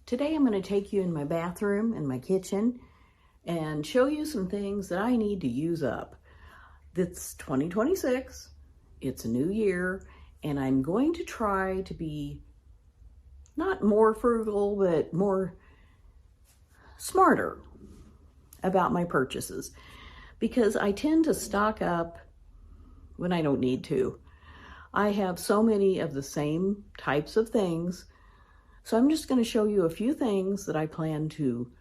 Today I'm going to take you in my bathroom and my kitchen and show you some things that I need to use up. It's 2026, it's a new year, and I'm going to try to be not more frugal, but more smarter about my purchases, because I tend to stock up when I don't need to. I have so many of the same types of things, so I'm just going to show you a few things that I plan to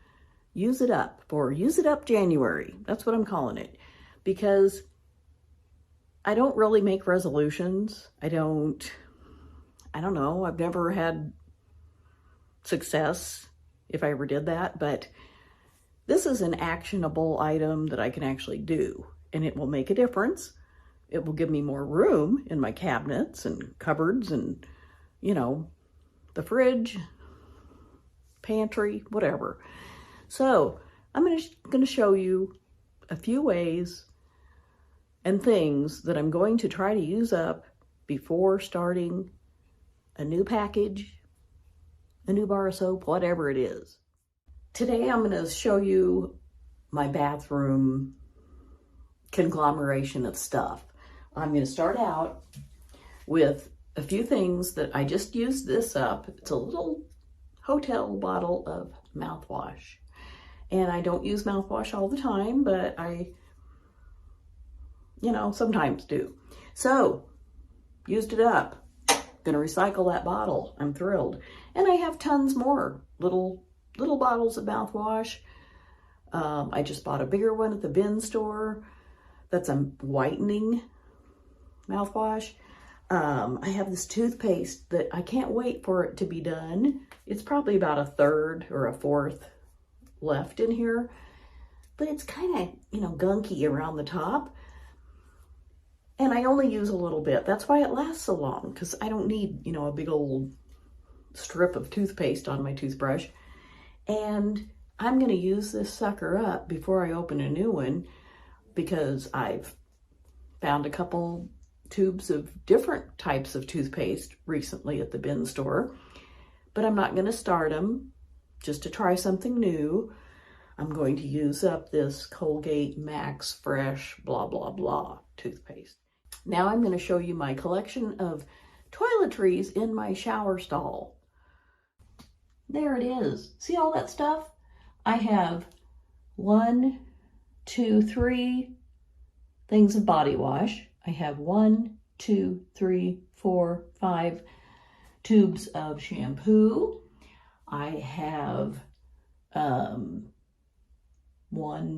use it up for. Use it up January. That's what I'm calling it, because I don't really make resolutions. I don't know. I've never had success if I ever did that, but this is an actionable item that I can actually do, and it will make a difference. It will give me more room in my cabinets and cupboards and, the fridge, pantry, whatever. So I'm going to show you a few ways and things that I'm going to try to use up before starting a new package, a new bar of soap, whatever it is. Today I'm going to show you my bathroom conglomeration of stuff. I'm going to start out with a few things that I just used this up. It's a little hotel bottle of mouthwash. And I don't use mouthwash all the time, but I, sometimes do. So, used it up. Gonna recycle that bottle. I'm thrilled. And I have tons more little bottles of mouthwash. I just bought a bigger one at the bin store. That's a whitening mouthwash. I have this toothpaste that I can't wait for it to be done. It's probably about a third or a fourth left in here, but it's kind of, gunky around the top. And I only use a little bit. That's why it lasts so long, because I don't need, a big old strip of toothpaste on my toothbrush. And I'm going to use this sucker up before I open a new one, because I've found a couple tubes of different types of toothpaste recently at the bin store, but I'm not going to start them just to try something new. I'm going to use up this Colgate Max Fresh blah blah blah toothpaste. Now I'm going to show you my collection of toiletries in my shower stall. There it is. See all that stuff? I have 1, 2, 3 things of body wash. I have 1, 2, 3, 4, 5 tubes of shampoo. I have 1,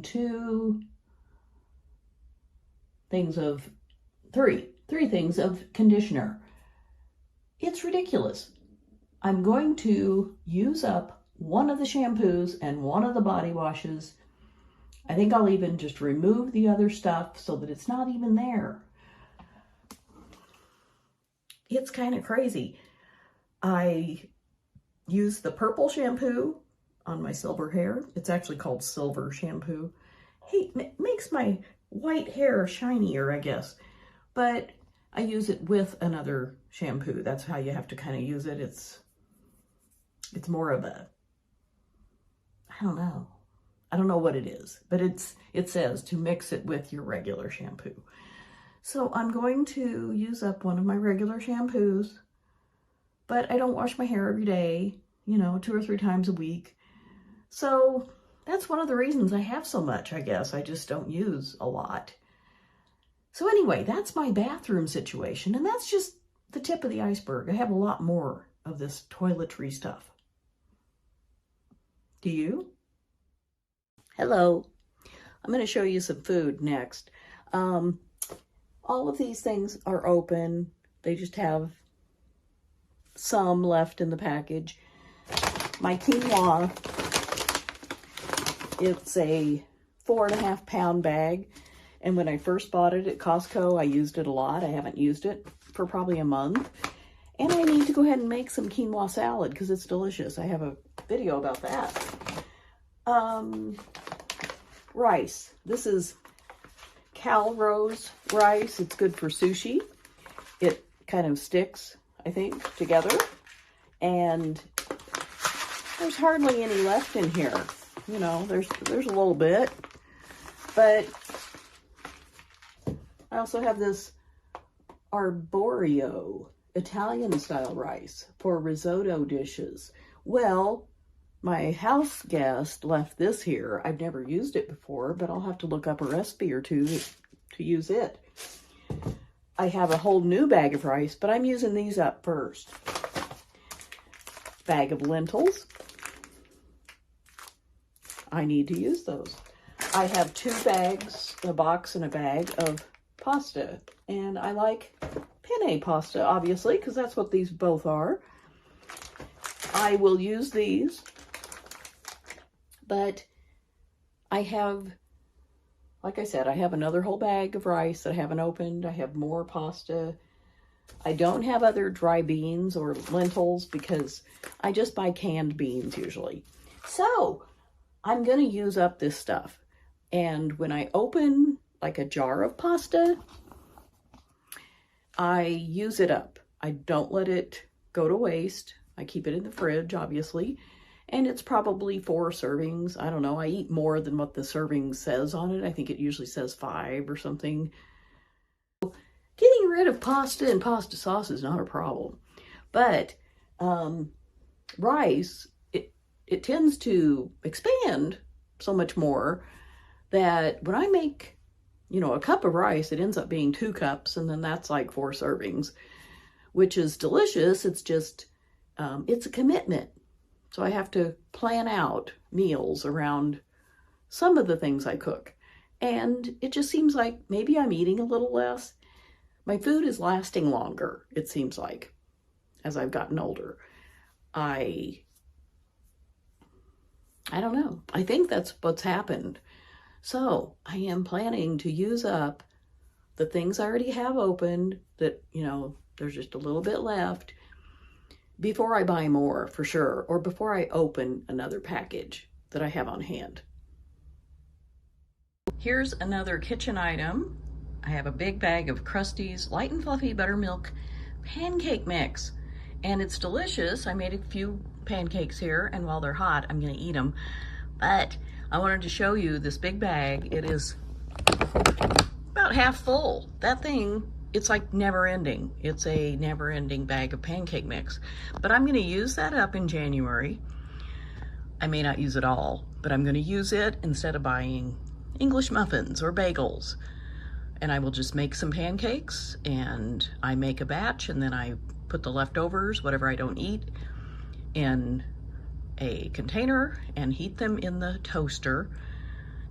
2 things of three things of conditioner. It's ridiculous. I'm going to use up one of the shampoos and one of the body washes. I think I'll even just remove the other stuff so that it's not even there. It's kind of crazy. I use the purple shampoo on my silver hair. It's actually called silver shampoo. Hey, it makes my white hair shinier, I guess. But I use it with another shampoo. That's how you have to kind of use it. It's more of a, I don't know what it is, but it says to mix it with your regular shampoo. So I'm going to use up one of my regular shampoos, but I don't wash my hair every day, 2 or 3 times a week. So that's one of the reasons I have so much, I guess. I just don't use a lot. So anyway, that's my bathroom situation, and that's just the tip of the iceberg. I have a lot more of this toiletry stuff. Do you? Hello. I'm going to show you some food next. All of these things are open. They just have some left in the package. My quinoa, it's a 4.5 pound bag. And when I first bought it at Costco, I used it a lot. I haven't used it for probably a month. And I need to go ahead and make some quinoa salad because it's delicious. I have a video about that. Rice. This is Calrose rice. It's good for sushi. It kind of sticks, I think, together. And There's hardly any left in here. You know, there's a little bit, but I also have this arborio Italian style rice for risotto dishes. Well, my house guest left this here. I've never used it before, but I'll have to look up a recipe or two to use it. I have a whole new bag of rice, but I'm using these up first. Bag of lentils. I need to use those. I have 2 bags, a box and a bag of pasta. And I like penne pasta, obviously, because that's what these both are. I will use these. But I have, like I said, I have another whole bag of rice that I haven't opened. I have more pasta. I don't have other dry beans or lentils because I just buy canned beans usually. So I'm going to use up this stuff. And when I open like a jar of pasta, I use it up. I don't let it go to waste. I keep it in the fridge, obviously. And it's probably 4 servings. I don't know. I eat more than what the serving says on it. I think it usually says 5 or something. Getting rid of pasta and pasta sauce is not a problem. But rice, it tends to expand so much more that when I make, you know, a cup of rice, it ends up being 2 cups, and then that's like 4 servings, which is delicious. It's just, it's a commitment. So I have to plan out meals around some of the things I cook. And it just seems like maybe I'm eating a little less. My food is lasting longer, it seems like, as I've gotten older. I don't know. I think that's what's happened. So I am planning to use up the things I already have opened that, you know, there's just a little bit left before I buy more, for sure, or before I open another package that I have on hand. Here's another kitchen item. I have a big bag of Krusty's Light and Fluffy Buttermilk Pancake Mix, and it's delicious. I made a few pancakes here, and while they're hot, I'm gonna eat them. But I wanted to show you this big bag. It is about half full. That thing, it's like never ending. It's a never ending bag of pancake mix. But I'm gonna use that up in January. I may not use it all, but I'm gonna use it instead of buying English muffins or bagels. And I will just make some pancakes, and I make a batch, and then I put the leftovers, whatever I don't eat, in a container and heat them in the toaster,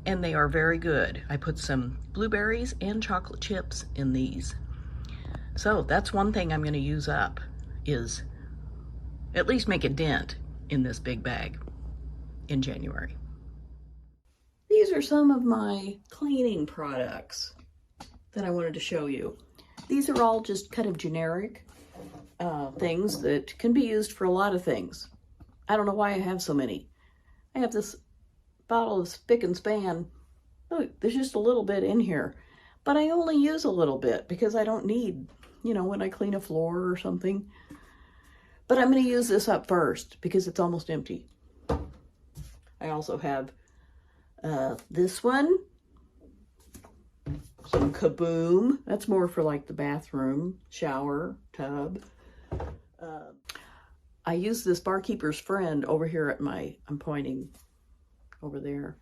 and they are very good. I put some blueberries and chocolate chips in these. So that's one thing I'm gonna use up, is at least make a dent in this big bag in January. These are some of my cleaning products that I wanted to show you. These are all just kind of generic things that can be used for a lot of things. I don't know why I have so many. I have this bottle of Spick and Span. Look, there's just a little bit in here, but I only use a little bit because I don't need, you know, when I clean a floor or something. But I'm going to use this up first because it's almost empty. I also have this one, some Kaboom. That's more for like the bathroom, shower, tub. I use this Barkeeper's Friend over here at I'm pointing over there,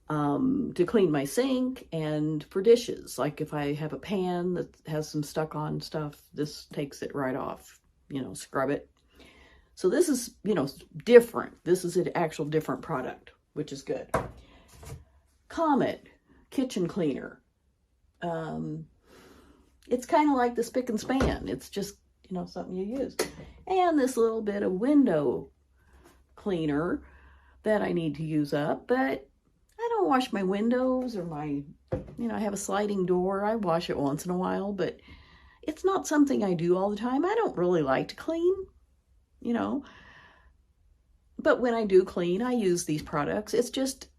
to clean my sink and for dishes. Like if I have a pan that has some stuck on stuff, this takes it right off, you know, scrub it. So this is, you know, different. This is an actual different product, which is good. Comet kitchen cleaner. It's kind of like the Spick and Span. It's just, you know, something you use. And this little bit of window cleaner that I need to use up, but I don't wash my windows or my, you know, I have a sliding door. I wash it once in a while, but it's not something I do all the time. I don't really like to clean, you know, but when I do clean, I use these products. It's just,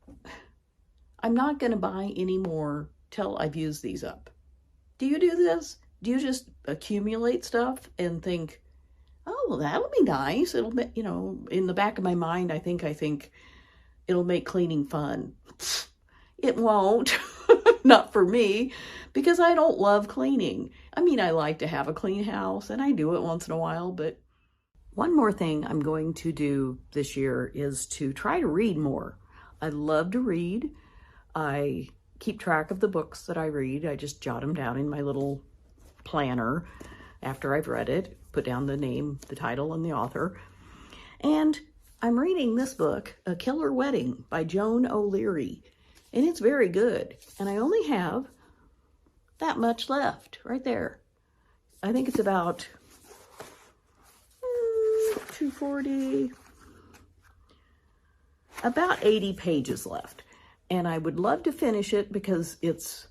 I'm not going to buy any more till I've used these up. Do you do this? Do you just accumulate stuff and think, oh, well, that'll be nice. It'll be, you know, in the back of my mind, I think it'll make cleaning fun. It won't, not for me, because I don't love cleaning. I mean, I like to have a clean house, and I do it once in a while, but one more thing I'm going to do this year is to try to read more. I love to read. I keep track of the books that I read. I just jot them down in my little planner after I've read it, put down the name, the title, and the author. And I'm reading this book, A Killer Wedding by Joan O'Leary, and it's very good. And I only have that much left right there. I think it's about 240, about 80 pages left. And I would love to finish it because it's,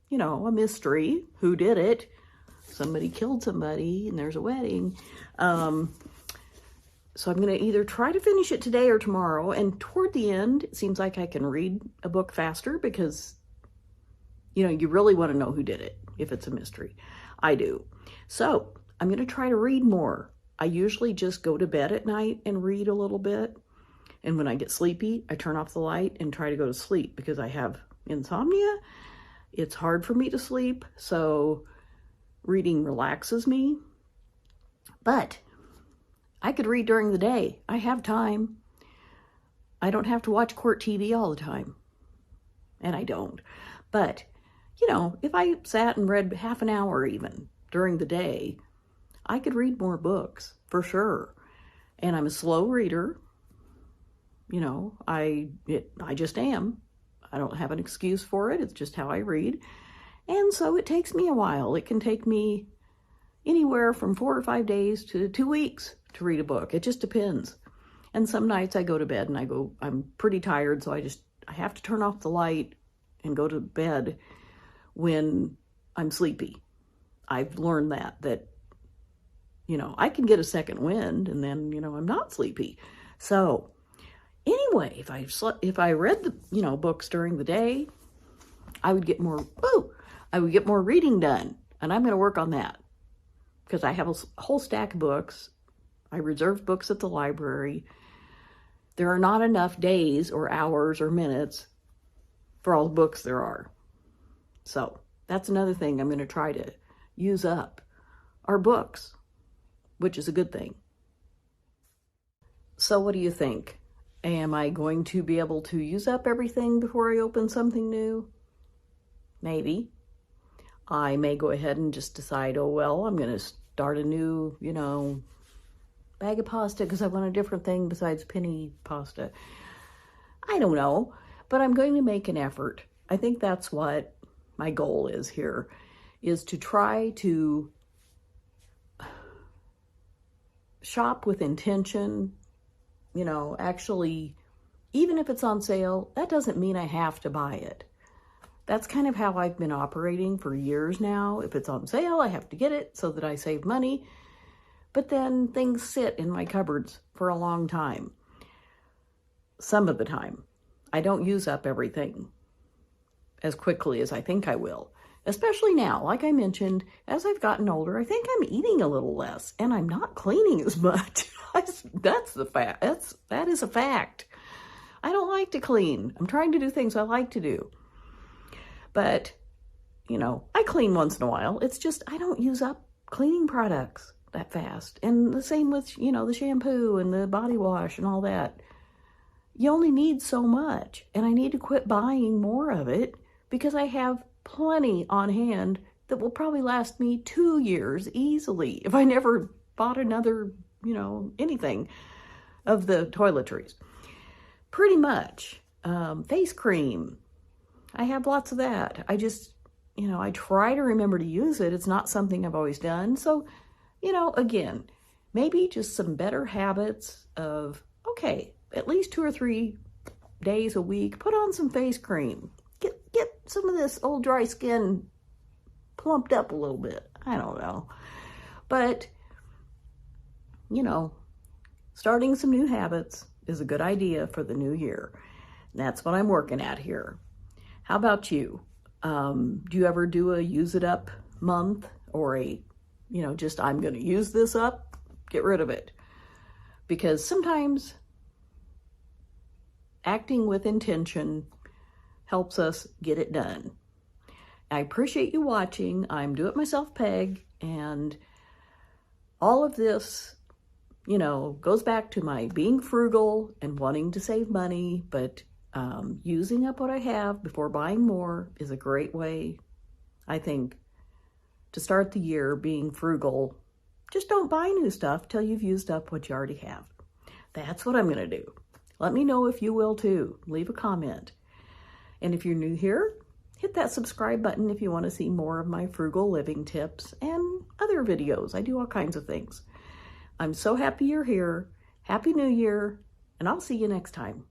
you know, a mystery. Who did it? Somebody killed somebody and there's a wedding. So I'm going to either try to finish it today or tomorrow. And toward the end, it seems like I can read a book faster because, you know, you really want to know who did it if it's a mystery. I do. So I'm going to try to read more. I usually just go to bed at night and read a little bit. And when I get sleepy, I turn off the light and try to go to sleep because I have insomnia. It's hard for me to sleep, so reading relaxes me. But I could read during the day. I have time. I don't have to watch court TV all the time. And I don't. But, you know, if I sat and read half an hour even during the day, I could read more books, for sure. And I'm a slow reader. You know, I just am. I don't have an excuse for it. It's just how I read. And so it takes me a while. It can take me anywhere from 4 or 5 days to 2 weeks to read a book. It just depends. And some nights I go to bed and I'm pretty tired, so I have to turn off the light and go to bed when I'm sleepy. I've learned that, you know, I can get a second wind and then, you know, I'm not sleepy. So anyway, if I read the, you know, books during the day, I would get more reading done. And I'm going to work on that because I have a whole stack of books. I reserve books at the library. There are not enough days or hours or minutes for all the books there are. So that's another thing I'm going to try to use up are books, which is a good thing. So what do you think? Am I going to be able to use up everything before I open something new? Maybe. I may go ahead and just decide, oh, well, I'm going to start a new, you know, bag of pasta because I want a different thing besides penny pasta. I don't know, but I'm going to make an effort. I think that's what my goal is here, is to try to shop with intention. You know, actually, even if it's on sale, that doesn't mean I have to buy it. That's kind of how I've been operating for years now. If it's on sale, I have to get it so that I save money. But then things sit in my cupboards for a long time. Some of the time. I don't use up everything as quickly as I think I will. Especially now, like I mentioned, as I've gotten older, I think I'm eating a little less and I'm not cleaning as much. That's the fact. That is a fact. I don't like to clean. I'm trying to do things I like to do. But, you know, I clean once in a while. It's just I don't use up cleaning products that fast. And the same with, you know, the shampoo and the body wash and all that. You only need so much. And I need to quit buying more of it because I have plenty on hand that will probably last me 2 years easily if I never bought another, you know, anything of the toiletries. Pretty much. Face cream. I have lots of that. I just, you know, I try to remember to use it. It's not something I've always done. So, you know, again, maybe just some better habits of, okay, at least 2 or 3 days a week, put on some face cream. Get some of this old dry skin plumped up a little bit. I don't know. But, you know, starting some new habits is a good idea for the new year. And that's what I'm working at here. How about you? Do you ever do a use it up month or a, you know, just I'm going to use this up Get rid of it. Because sometimes acting with intention helps us get it done. I appreciate you watching. I'm Do It Myself Peg, and all of this, you know, goes back to my being frugal and wanting to save money, but using up what I have before buying more is a great way, I think, to start the year being frugal. Just don't buy new stuff till you've used up what you already have. That's what I'm going to do. Let me know if you will too. Leave a comment. And if you're new here, hit that subscribe button if you want to see more of my frugal living tips and other videos. I do all kinds of things. I'm so happy you're here. Happy New Year, and I'll see you next time.